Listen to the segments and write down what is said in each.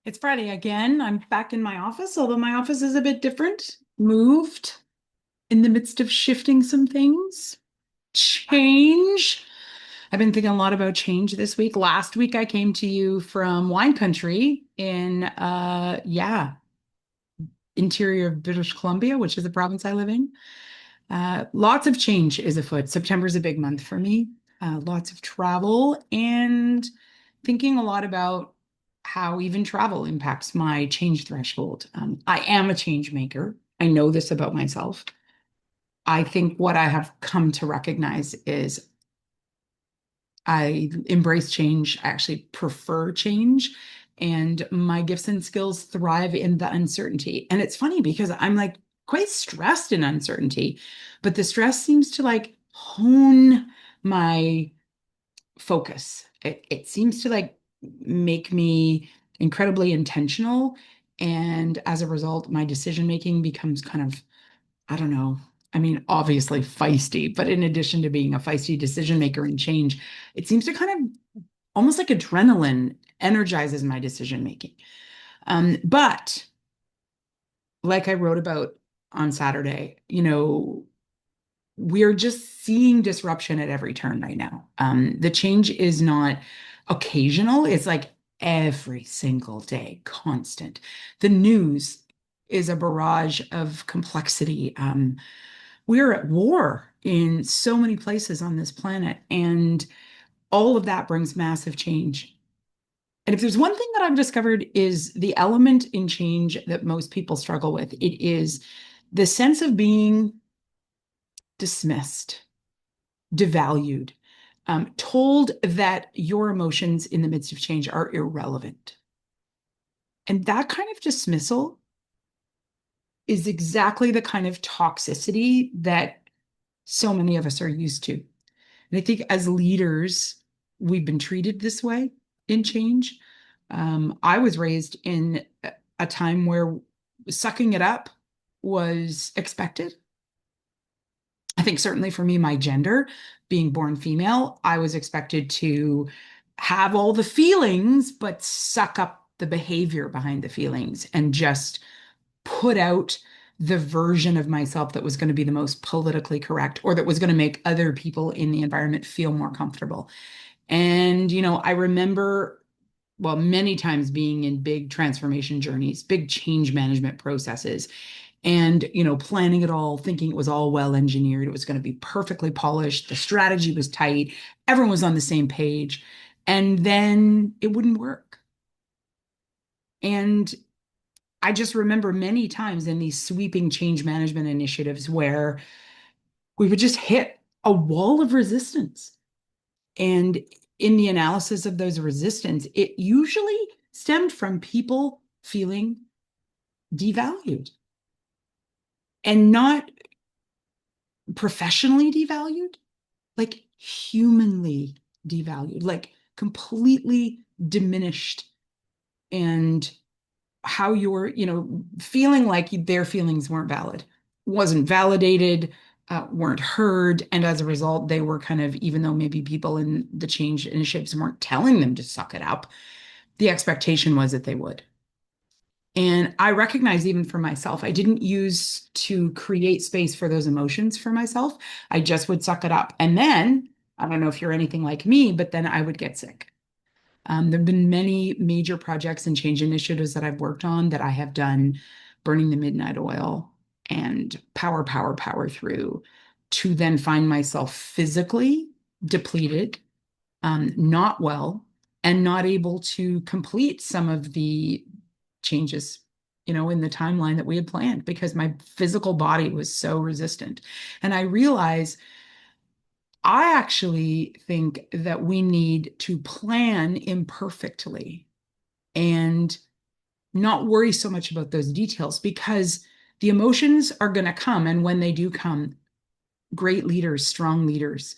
It's Friday again. I'm back in my office, although my office is a bit different. Moved in the midst of shifting some things. Change. I've been thinking a lot about change this week. Last week I came to you from wine country in interior of British Columbia, which is the province I live in. Lots of change is afoot. September is a big month for me. Lots of travel and thinking a lot about how even travel impacts my change threshold. I am a change maker. I know this about myself. I think what I have come to recognize is I embrace change. I actually prefer change. And my gifts and skills thrive in the uncertainty. And it's funny because I'm like quite stressed in uncertainty, but the stress seems to like hone my focus. It seems to like make me incredibly intentional. And as a result, my decision making becomes kind of, I don't know. I mean, obviously feisty, but in addition to being a feisty decision maker and change, it seems to kind of almost like adrenaline energizes my decision making. But like I wrote about on Saturday, we're just seeing disruption at every turn right now. The change is not occasional, it's like every single day, constant. The news is a barrage of complexity. We're at war in so many places on this planet, and all of that brings massive change. And if there's one thing that I've discovered is the element in change that most people struggle with, it is the sense of being dismissed, devalued, told that your emotions in the midst of change are irrelevant. And that kind of dismissal is exactly the kind of toxicity that so many of us are used to. And I think as leaders, we've been treated this way in change. I was raised in a time where sucking it up was expected. I think certainly for me, my gender, being born female, I was expected to have all the feelings, but suck up the behavior behind the feelings and just put out the version of myself that was going to be the most politically correct or that was going to make other people in the environment feel more comfortable. And, I remember, well, many times being in big transformation journeys, big change management processes, and, planning it all, thinking it was all well engineered. It was going to be perfectly polished. The strategy was tight. Everyone was on the same page. And then it wouldn't work. And I just remember many times in these sweeping change management initiatives where we would just hit a wall of resistance. And in the analysis of those resistance, it usually stemmed from people feeling devalued and not professionally devalued, like humanly devalued, like completely diminished. And how you're, feeling like their feelings weren't valid, wasn't validated, weren't heard. And as a result, they were kind of, even though maybe people in the change initiatives weren't telling them to suck it up, the expectation was that they would. And I recognize even for myself, I didn't use to create space for those emotions for myself. I just would suck it up. And then, I don't know if you're anything like me, but then I would get sick. There have been many major projects and change initiatives that I've worked on that I have done burning the midnight oil and power through to then find myself physically depleted, not well, and not able to complete some of the changes, in the timeline that we had planned because my physical body was so resistant. And I realize I actually think that we need to plan imperfectly and not worry so much about those details because the emotions are going to come. And when they do come, great leaders, strong leaders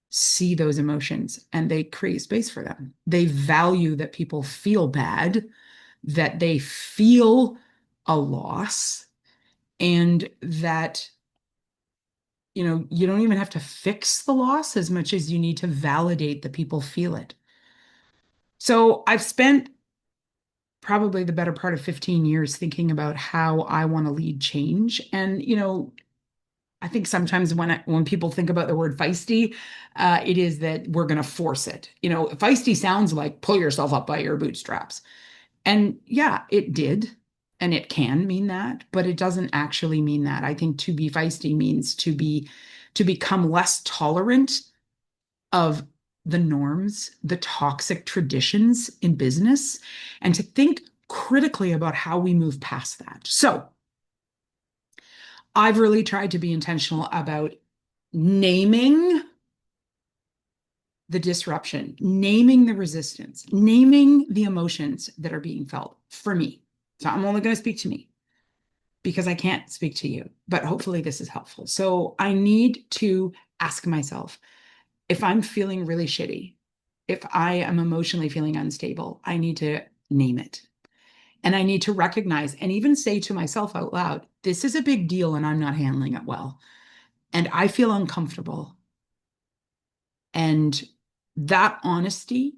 see those emotions and they create space for them. They value that people feel bad, that they feel a loss, and that you don't even have to fix the loss as much as you need to validate that people feel it. So I've spent probably the better part of 15 years thinking about how I want to lead change. And, I think sometimes when people think about the word feisty, it is that we're going to force it. Feisty sounds like pull yourself up by your bootstraps. And yeah, it did. And it can mean that, but it doesn't actually mean that. I think to be feisty means to become less tolerant of the norms, the toxic traditions in business, and to think critically about how we move past that. So I've really tried to be intentional about naming the disruption, naming the resistance, naming the emotions that are being felt for me. So I'm only going to speak to me because I can't speak to you, but hopefully this is helpful. So I need to ask myself if I'm feeling really shitty, if I am emotionally feeling unstable, I need to name it. And I need to recognize and even say to myself out loud, this is a big deal and I'm not handling it well. And I feel uncomfortable. And that honesty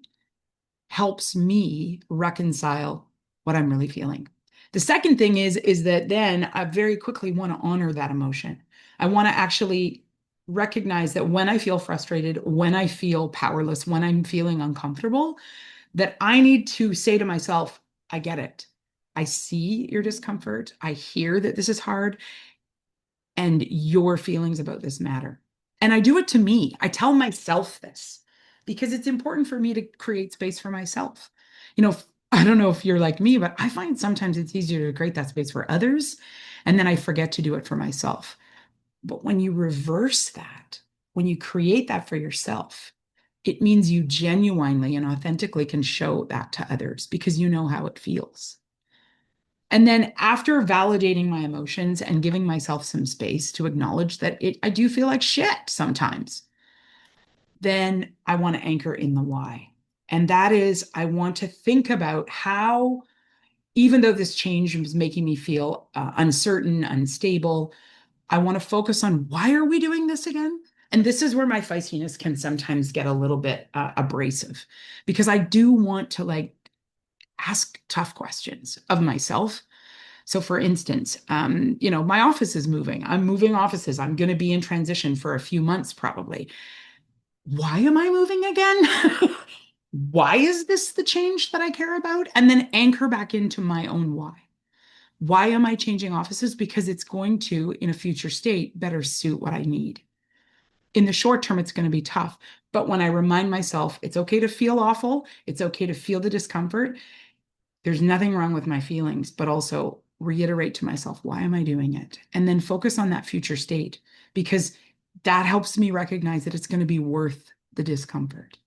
helps me reconcile what I'm really feeling. The second thing is that then I very quickly want to honor that emotion. I want to actually recognize that when I feel frustrated, when I feel powerless, when I'm feeling uncomfortable, that I need to say to myself, I get it. I see your discomfort. I hear that this is hard and your feelings about this matter. And I do it to me. I tell myself this because it's important for me to create space for myself. I don't know if you're like me, but I find sometimes it's easier to create that space for others. And then I forget to do it for myself. But when you reverse that, when you create that for yourself, it means you genuinely and authentically can show that to others because you know how it feels. And then after validating my emotions and giving myself some space to acknowledge that I do feel like shit sometimes, then I want to anchor in the why. And that is, I want to think about how, even though this change was making me feel uncertain, unstable, I want to focus on why are we doing this again? And this is where my feistiness can sometimes get a little bit abrasive because I do want to ask tough questions of myself. So for instance, my office is moving. I'm moving offices. I'm going to be in transition for a few months probably. Why am I moving again? Why is this the change that I care about? And then anchor back into my own why. Why am I changing offices? Because it's going to, in a future state, better suit what I need. In the short term, it's going to be tough. But when I remind myself it's okay to feel awful, it's okay to feel the discomfort, there's nothing wrong with my feelings, but also reiterate to myself, why am I doing it? And then focus on that future state because that helps me recognize that it's going to be worth the discomfort.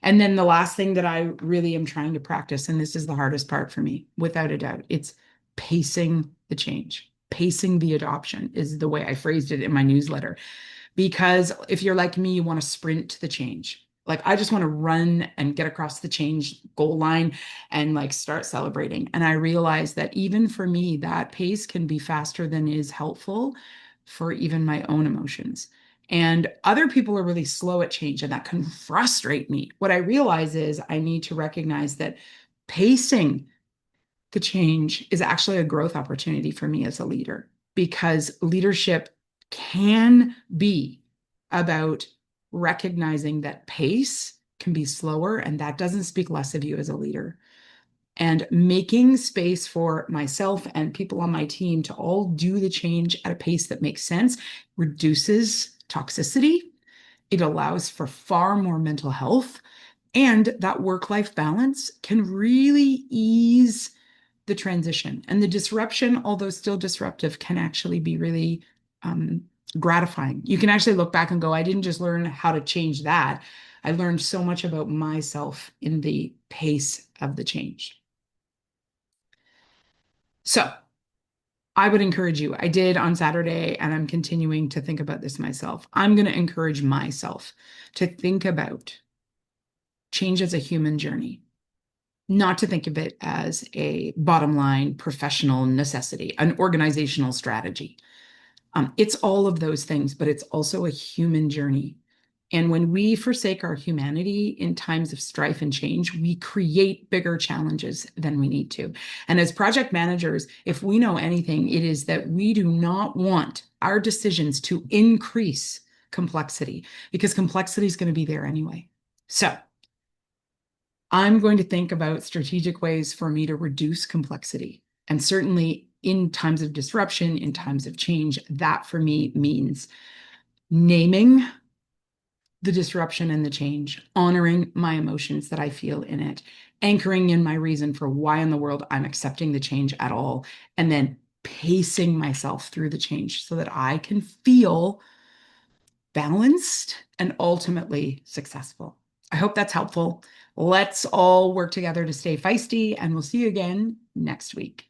And then the last thing that I really am trying to practice, and this is the hardest part for me, without a doubt, it's pacing the change. Pacing the adoption is the way I phrased it in my newsletter. Because if you're like me, you want to sprint to the change. Like I just want to run and get across the change goal line and start celebrating. And I realize that even for me, that pace can be faster than is helpful for even my own emotions. And other people are really slow at change, and that can frustrate me. What I realize is I need to recognize that pacing the change is actually a growth opportunity for me as a leader because leadership can be about recognizing that pace can be slower and that doesn't speak less of you as a leader. And making space for myself and people on my team to all do the change at a pace that makes sense reduces toxicity. It allows for far more mental health. And that work-life balance can really ease the transition. And the disruption, although still disruptive, can actually be really gratifying. You can actually look back and go, I didn't just learn how to change that. I learned so much about myself in the pace of the change. So I would encourage you. I did on Saturday, and I'm continuing to think about this myself. I'm going to encourage myself to think about change as a human journey, not to think of it as a bottom line professional necessity, an organizational strategy. It's all of those things, but it's also a human journey. And when we forsake our humanity in times of strife and change, we create bigger challenges than we need to. And as project managers, if we know anything, it is that we do not want our decisions to increase complexity because complexity is going to be there anyway. So I'm going to think about strategic ways for me to reduce complexity. And certainly in times of disruption, in times of change, that for me means naming the disruption and the change, honoring my emotions that I feel in it, anchoring in my reason for why in the world I'm accepting the change at all, and then pacing myself through the change so that I can feel balanced and ultimately successful. I hope that's helpful. Let's all work together to stay feisty, and we'll see you again next week.